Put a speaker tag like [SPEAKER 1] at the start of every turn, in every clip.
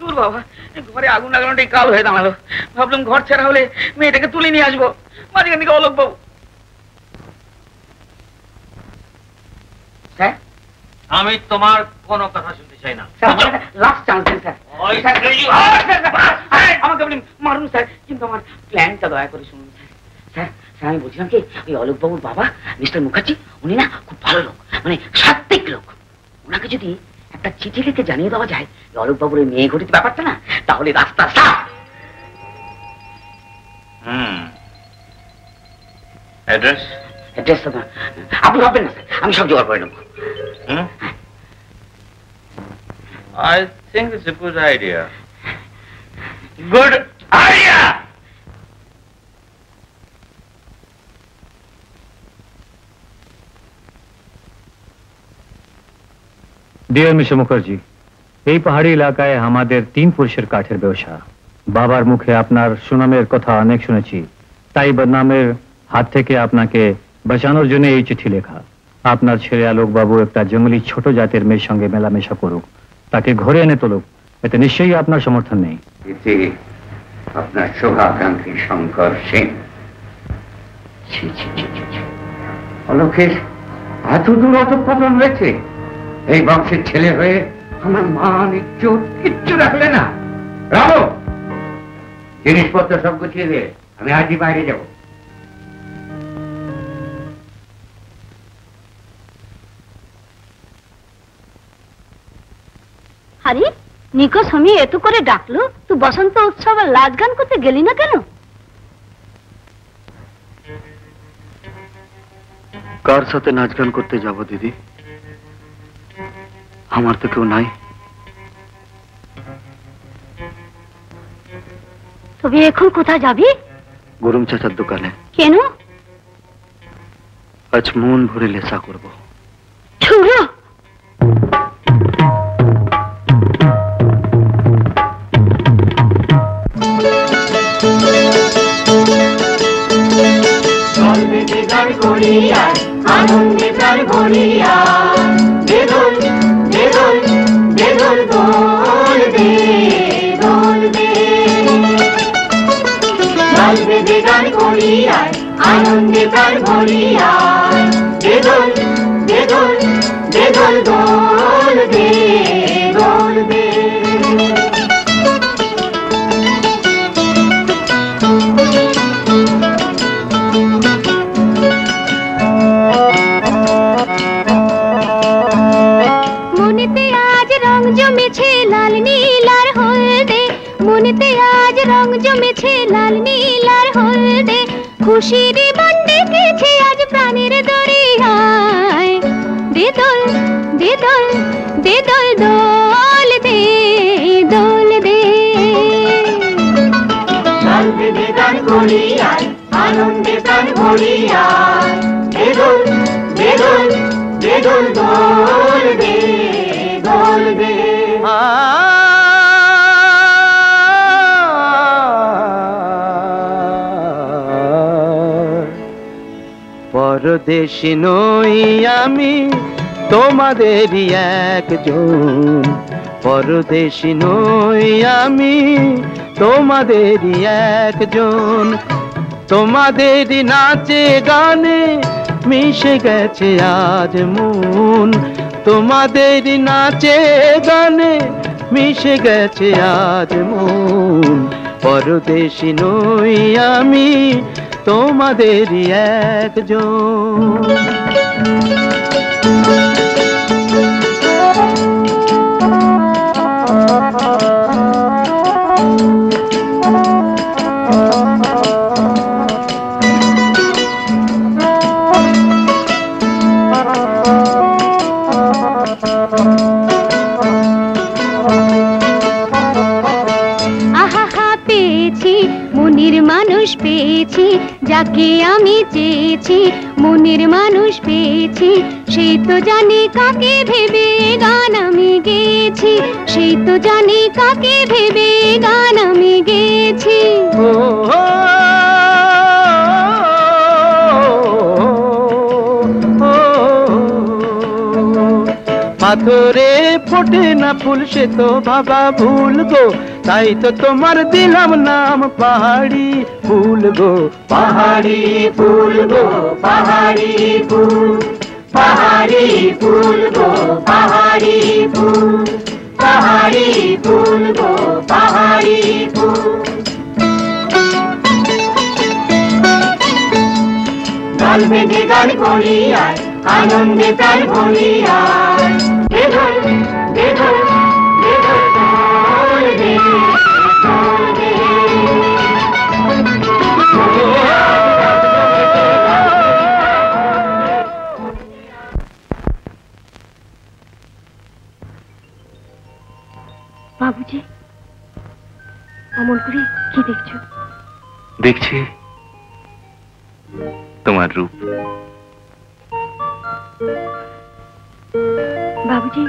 [SPEAKER 1] দূর বাবা, ঘরে আগুন লাগানোটাই কাল হয়ে দাঁড়ালো। ভাবলাম ঘর ছাড়া হলে মেয়েটাকে তুলে নিয়ে আসবো, মাঝখান থেকে অলোক বাবু। স্যার,
[SPEAKER 2] আমি তোমার কোনো কথা শুনতে চাই না।
[SPEAKER 1] লাস্ট চান্স স্যার, আমাকে আপনি মারুন স্যার, কিন্তু আমার প্ল্যানটা দয়া করে শুনুন স্যার। স্যার স্যার আমি বলছিলাম কি, ওই অলোক বাবুর বাবা মিস্টার মুখার্জি, উনি না খুব ভালো লোক, মানে সাত্বিক লোক। ওনাকে যদি একটা চিঠি লিখে জানিয়ে দেওয়া যায় অলোক বাবুর মেয়ে ঘটিত ব্যাপারটা না, তাহলে রাস্তা সাফ।
[SPEAKER 2] অ্যাড্রেস?
[SPEAKER 1] অ্যাড্রেস আপনি ভাববেন না স্যার, আমি সব জোগাড় করে নেবো।
[SPEAKER 2] I think it's a good idea. Good idea!
[SPEAKER 3] Dear mister Mukherjee, এই পাহাড়ি এলাকায় আমাদের 3 পুরুষের কাঠের ব্যবসা। বাবার মুখে আপনার সুনামের কথা অনেক শুনেছি, তাই বদনামের হাত থেকে আপনাকে বাঁচানোর জন্য এই চিঠি লেখা। আপনার ছেলে আলোক বাবু একটা জঙ্গলি ছোট জাতের মেয়ের সঙ্গে মেলামেশা করুক, তাকে ঘরে এনে তুলুক, এতে নিশ্চয়ই আপনার সমর্থন নেই।
[SPEAKER 4] আপনার শুভাকাঙ্ক্ষী শঙ্কর সেন। অলোকের এত দূর অধঃপতন হয়েছে, এই বংশের ছেলে হয়ে আমার মান ইজ্জত কিচ্ছু রাখলে না। রামো, জিনিসপত্র সব গুছিয়ে দিয়ে আমি আজই বাইরে যাব।
[SPEAKER 5] আরে নিকো স্বামী এত করে ডাকলো, তুই বসন্ত উৎসবে লাজ গান করতে গেলি না কেন?
[SPEAKER 3] কার সাথে নাচ গান করতে যাব দিদি? আমার তো কেউ নাই।
[SPEAKER 5] তবে এখন কোথায় যাবি?
[SPEAKER 3] গরম চাচার দোকানে।
[SPEAKER 5] কেন?
[SPEAKER 3] আজ মন ভরে লেসা করব।
[SPEAKER 5] ছুড়ো।
[SPEAKER 6] আনন্দে প্রাণ ভরিয়া বেদল বেদল বেদল দোল দে দোল দে, দল বেদে গান করিয়া আনন্দে প্রাণ ভরিয়া বেদল বেদল বেদল দোল দে দোল দে।
[SPEAKER 5] জমেছে লাল নীল আর হলদে, মনেতে আজ রং জমেছে লাল নীল আর হলদে, খুশির মন ডেকেছে আজ প্রাণের দরিয়ায়, দে দোল দে দোল দে দোল দোল দে দোল দে।
[SPEAKER 6] দল বেদে গান করিয়া আনন্দে প্রাণ ভরিয়া বেদল বেদল বেদল দোল দে দোল দে।
[SPEAKER 7] পরদেশী নই আমি তোমাদেরই একজন, পরদেশী নই আমি তোমাদেরই একজন, তোমাদেরই নাচে গানে মিশে গেছে আজ মন, তোমাদেরই নাচে গানে মিশে গেছে আজ মন, পরদেশী নই আমি তোমাদেরই একজন।
[SPEAKER 5] মনের মানুষ পেয়েছি যাকে আমি চেয়েছি, মনের মানুষ পেয়েছি সেই তো জানি কাকে ভেবে গান আমি গেয়েছি, সেই তো জানি কাকে ভেবে গান আমি গেয়েছি।
[SPEAKER 7] পাথরে ফোটে না ফুল সে তো ভাবা ভুল গো, তাই তো তোমার দিলাম নাম পাহাড়ি ফুল গো।
[SPEAKER 6] পাহাড়ি ফুল গো পাহাড়ি ফুল, পাহাড়ি ফুল গো পাহাড়ি ফুল, পাহাড়ি ফুল গো পাহাড়ি ফুল। দল বেঁধে গান করি আয়, আনন্দে প্রাণ ভরি আয়। দে ঢোল, দে ঢোল, দে ঢোল, ঢোল দে, ঢোল দে।
[SPEAKER 5] বাবুজি, অমন করে কি দেখছো?
[SPEAKER 8] দেখছি তোমার রূপ।
[SPEAKER 5] বাবুজি,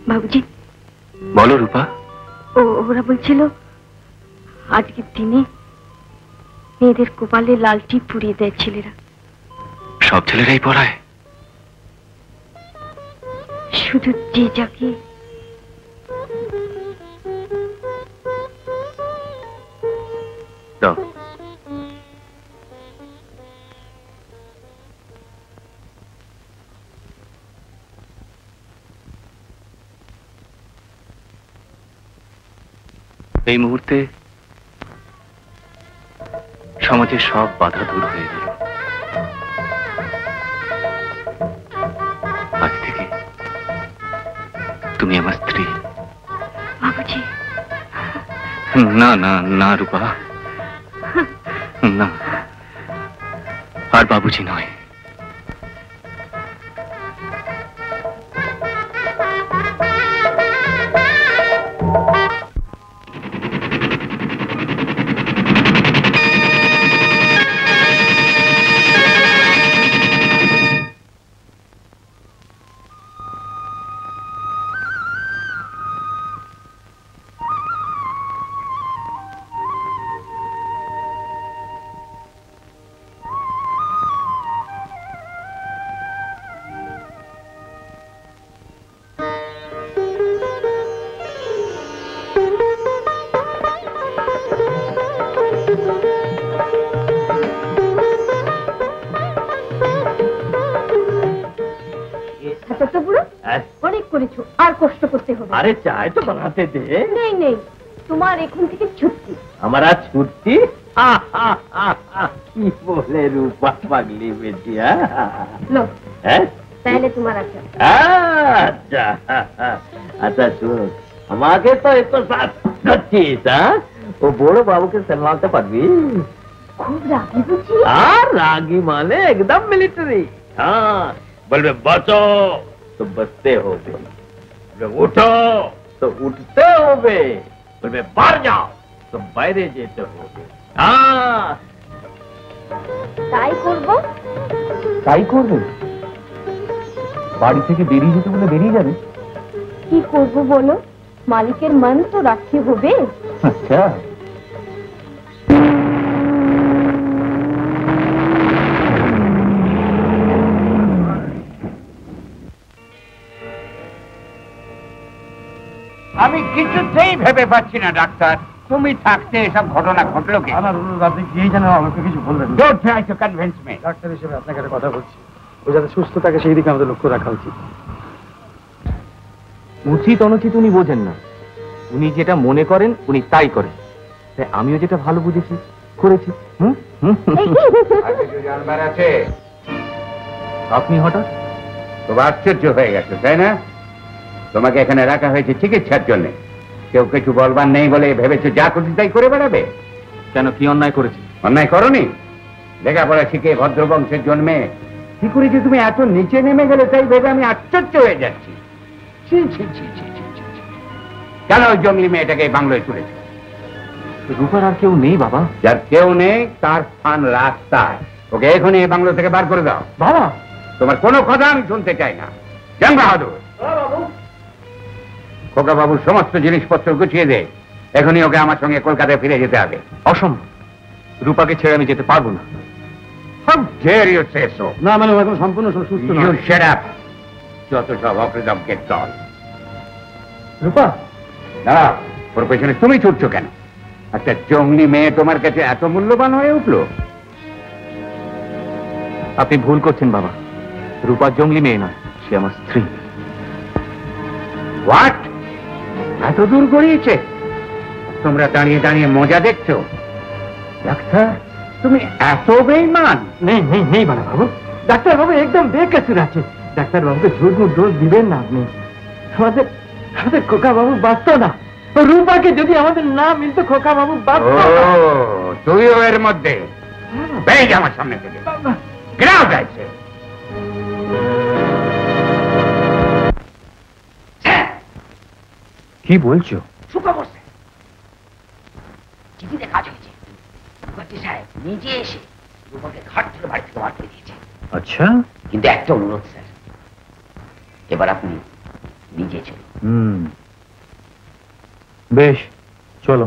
[SPEAKER 5] বাবুজি,
[SPEAKER 8] বলো রূপা।
[SPEAKER 5] ওরা বলছিল আজকের দিনে মেয়েদের কপালে লাল টিপ পুড়িয়ে দেয় ছেলেরা।
[SPEAKER 8] সব ছেলেরাই পড়ায়?
[SPEAKER 5] শুধু যে যাকে।
[SPEAKER 8] দাও। এই মুহূর্তে সমাজের সব বাধা দূর হয়ে গেল। আজ থেকে তুমি আমার স্ত্রী।
[SPEAKER 5] বাবুজি,
[SPEAKER 8] না না না রূপা, না, আর বাবুজি নয়।
[SPEAKER 5] অনেক করেছো, আর কষ্ট করতে হবে।
[SPEAKER 9] আরে চাই তো বানাতে দে।
[SPEAKER 5] নেই নেই, তোমার এখন থেকে ছুটি।
[SPEAKER 9] আমার আজ ছুটি? কি বলে রূপা পাগলি বেটিয়া।
[SPEAKER 5] তাহলে তোমার আছে।
[SPEAKER 9] আচ্ছা আচ্ছা শুন, আমাকে তো একটু সাথ করছিস। ও বড় বাবুকে সামলাতে পারবি?
[SPEAKER 5] খুব রাগি বুঝি?
[SPEAKER 9] আর রাগি মানে একদম মিলিটারি। हाँ বলবে বসো তো বসতে হবে, উঠো তো উঠতে হবে, বলবে বার যাও তো বাইরে যেতে হবে।
[SPEAKER 5] তাই করব।
[SPEAKER 3] তাই করবে? বাড়ি থেকে বেরিয়ে যেতে বলে বেরিয়ে যাবে?
[SPEAKER 5] কি করব বলো, মালিকের মান তো রাখতে হবে।
[SPEAKER 3] আচ্ছা,
[SPEAKER 4] আমি কিছুতেই ভেবে পাচ্ছি না ডাক্তার, তুমি থাকতে এসব ঘটনা ঘটলো কি?
[SPEAKER 3] আপনি কি জানেন, আমাকে কিছু বললেন?
[SPEAKER 4] Don't try to convince me.
[SPEAKER 3] Doctor হিসেবে আপনাকে একটা কথা বলছি, ও যাতে সুস্থ থাকে সেই দিকে আমাদের লক্ষ্য রাখা উচিত। উচিত অনুচিত উনি বোঝেন না, উনি যেটা মনে করেন উনি তাই করেন। তাই আমিও যেটা ভালো বুঝেছি করেছি।
[SPEAKER 4] আর কিছু জানবার আছে?
[SPEAKER 3] আপনি হঠাৎ?
[SPEAKER 4] খুব আশ্চর্য হয়ে গেছে তাই না? তোমাকে এখানে রাখা হয়েছে চিকিৎসার জন্য, কেউ কিছু বলবার নেই বলে ভেবেছো যা খুশি তাই করে বেড়াবে?
[SPEAKER 3] কেন, কি অন্যায় করেছি?
[SPEAKER 4] অন্যায় করনি, লেখাপড়া শিখে ভদ্রবংশের জন্মে কি করে যে তুমি এত নিচে নেমে গেলে তাই ভেবে আমি আশ্চর্য হয়ে যাচ্ছি। ছি ছি ছি ছি ছি ছি ছি। কেন ওই জঙ্গলি মেয়েটাকে এই বাংলোয় তুলেছো?
[SPEAKER 3] রূপার আর কেউ নেই বাবা।
[SPEAKER 4] যার কেউ নেই তার স্থান রাস্তায়, ওকে এখনই এই বাংলো থেকে বার করে দাও।
[SPEAKER 3] বাবা,
[SPEAKER 4] তোমার কোনো কথা আমি শুনতে চাই না। জান বাহাদুর, খোকা বাবুর সমস্ত জিনিসপত্র গুছিয়ে দে, এখনই ওকে আমার সঙ্গে কলকাতায় ফিরে যেতে হবে।
[SPEAKER 3] অসম্ভব, রূপাকে ছেড়ে আমি যেতে পারবো না।
[SPEAKER 4] How dare you say so?
[SPEAKER 3] না মানে ও এখন সম্পূর্ণ সুস্থ
[SPEAKER 4] You shut up. যত সব অপরিদমকের দল।
[SPEAKER 3] রূপা,
[SPEAKER 4] না, ওর পেছনে তুমি ছুটছো কেন? একটা জঙ্গলি মেয়ে তোমার কাছে এত মূল্যবান হয়ে উঠলো?
[SPEAKER 8] আপনি ভুল করছেন বাবা, রূপা জঙ্গলি মেয়ে নয়, সে আমার স্ত্রী।
[SPEAKER 4] হোয়াট? এত দূর গড়িয়েছে? তোমরা দাঁড়িয়ে দাঁড়িয়ে মজা দেখছো? ডাক্তার, তুমি এত বেঈমান?
[SPEAKER 7] नहीं बड़ा बाबू, डॉक्टर बाबू एकदम बेकसूर আছে। ডাক্তার বাবুকে ঝুট মুট দোষ দিবেন না আপনি। আমাদের খোকা বাবু বাঁচতো না। রূপাকে যদি আমাদের না মিলতো খোকা বাবু বাঁচতো না।
[SPEAKER 4] তুইও এর মধ্যে? বেরিয়ে যা আমার সামনে থেকে। গ্রাউ যাইছে।
[SPEAKER 3] কি বলছো?
[SPEAKER 1] সুখবর স্যার, চিঠিতে কাজ হয়েছে। মুখার্জি সাহেব নিজে এসে রূপাকে ঘাট ধরে বাড়ি থেকে বার করে দিয়েছে।
[SPEAKER 3] আচ্ছা,
[SPEAKER 1] কিন্তু একটা অনুরোধ স্যার, এবার আপনি নিজে চলুন।
[SPEAKER 3] বেশ, চলো।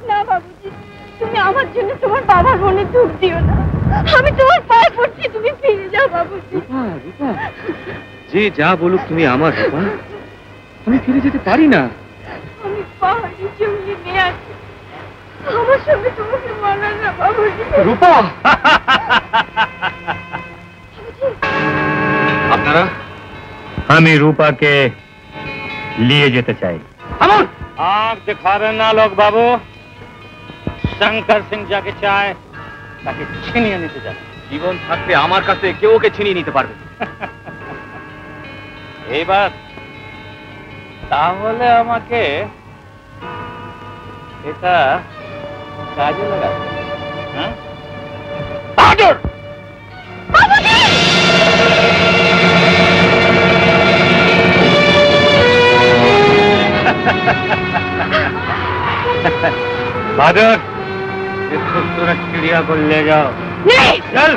[SPEAKER 5] না বাবুজি, তুমি আমার জন্য তোমার বাবার মনে দুঃখ দিও না। আমি তোমার পায়ে পড়ছি, তুমি ফিরে যাও বাবুজি।
[SPEAKER 8] যে যা বলুক তুমি আমার রূপা, আমি ফিরে যেতে পারি না।
[SPEAKER 5] আমি পাহাড়ি জঙ্গলি মেয়ে আছি, আমার সঙ্গে তোমাকে মানা না বাবুজি।
[SPEAKER 8] রূপা, আপনারা?
[SPEAKER 3] আমি রূপাকে নিয়ে যেতে চাই।
[SPEAKER 2] आंख दिखावे ना लोग बाबू, शंकर सिंह जाके चाय তাকে ছিনিয়ে নিতে যাবে।
[SPEAKER 8] জীবন থাকতে আমার কাছে কেউ ওকে ছিনিয়ে নিতে পারবে।
[SPEAKER 2] এইবার তাহলে আমাকে এটা কাজে লাগাতে হবে। হ্যাঁ, বাহাদুর!
[SPEAKER 3] बहादुर, इस खूबसूरत चिड़िया को ले जाओ।
[SPEAKER 5] नहीं,
[SPEAKER 3] चल।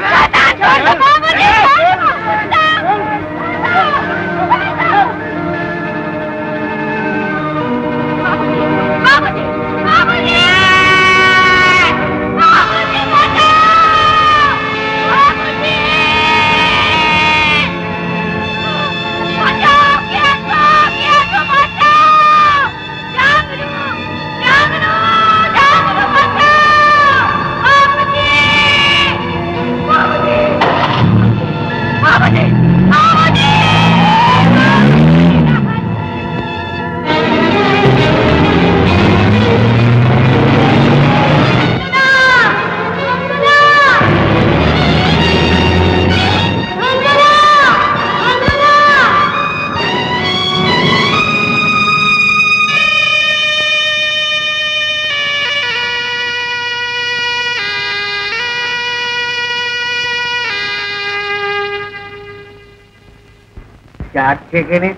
[SPEAKER 4] সেখানে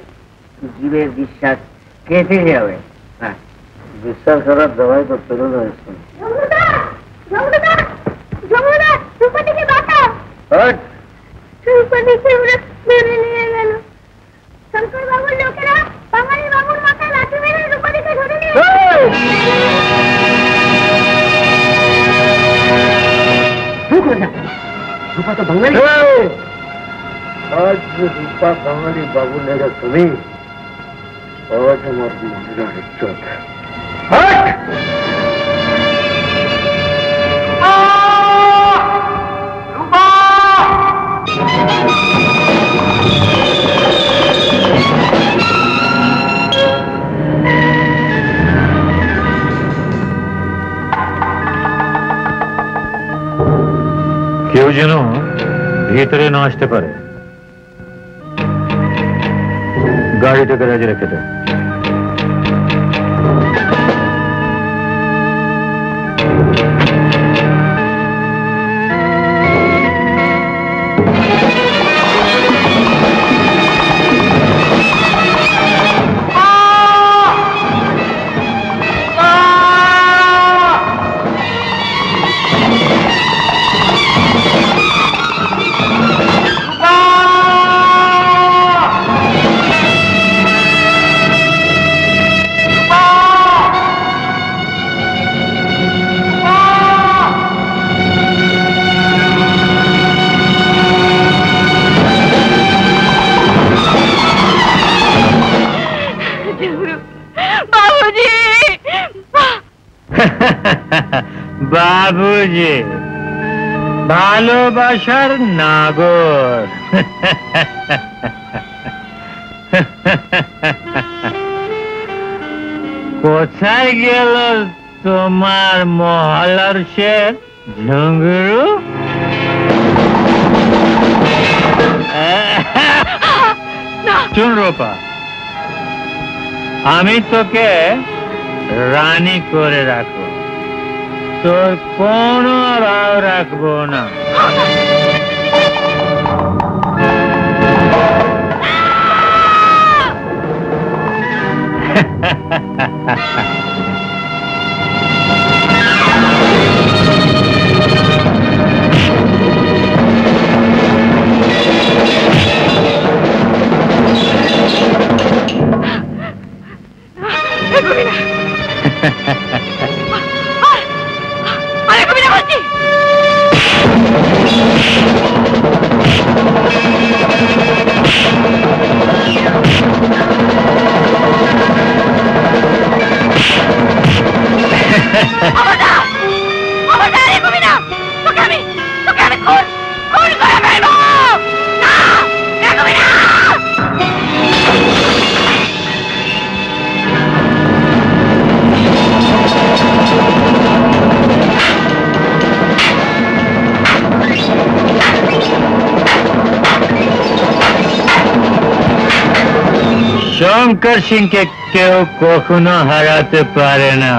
[SPEAKER 4] জীবের বিশ্বাস কেটে যাবে। হ্যাঁ, বিশ্বাস করার দবাই তো চলে রয়েছে।
[SPEAKER 5] শঙ্কর বাবুর লোকেরা বাঙালি বাবুর মাথায় লাঠি মেরে রূপালীকে ধরে নিয়ে
[SPEAKER 7] রূপা তো বাঙালি।
[SPEAKER 4] আজ রূপা বাঙালি বাবু নেগা তুমি, আজ আমার মনের ইজ্জত।
[SPEAKER 3] কেউ যেন ভিতরে না আসতে পারে। গাড়িটাকে রাজি রেখে দাও। বাবুজি ভালোবাসার নাগর। কোথায় গেল তোমার মহলার শের ঝুঙ্গুরু? চুন রূপা, আমি তোকে রানী করে রাখবো, তোর কোনো ভাব রাখবো না। শঙ্কর সিংকে কেউ কখনো হারাতে পারে না।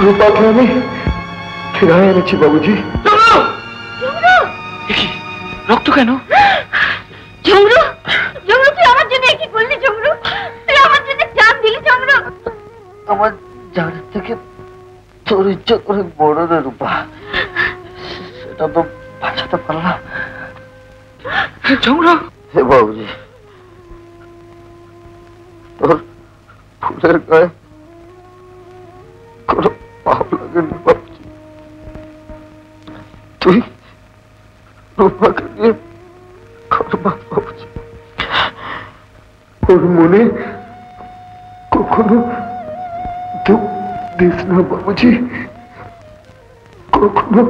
[SPEAKER 7] রূপাকে আমি ফিরাই এনেছি বাবুজি।
[SPEAKER 1] রক্ত কেন?
[SPEAKER 5] ঝুমরু, ঝুমরু তুই আমার জন্য কি করলি? ঝুমরু তুই আমার জন্য জান দিলি? ঝুমরু
[SPEAKER 7] আমার জানের থেকে তোর ইচ্ছা করে বড় রে রূপা, সেটা তো বাঁচাতে পারলাম।
[SPEAKER 1] ঝুমরু
[SPEAKER 7] হে বাবুজি, তোর ফুলের গায়ে কোনো পাপ লাগেনি বাবুজি। তুই রূপাকে নিয়ে করবাস বাবুজি, ওর মনে কখনো দুঃখ দিস না বাবুজি, কখনো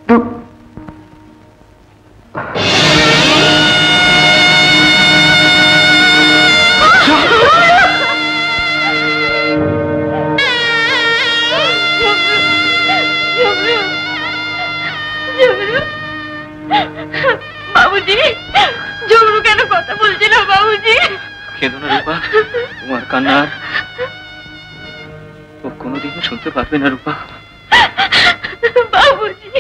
[SPEAKER 7] দুঃখ।
[SPEAKER 8] কেঁদো না রূপা, তোমার কান্না ও কোনোদিনও শুনতে পারবে না রূপা।
[SPEAKER 5] বাবুজি,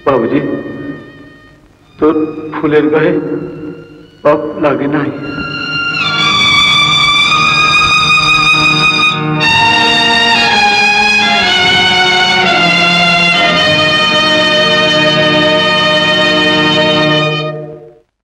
[SPEAKER 8] বাবুজি, তোর ফুলের গায়ে পাপ লাগে নাই।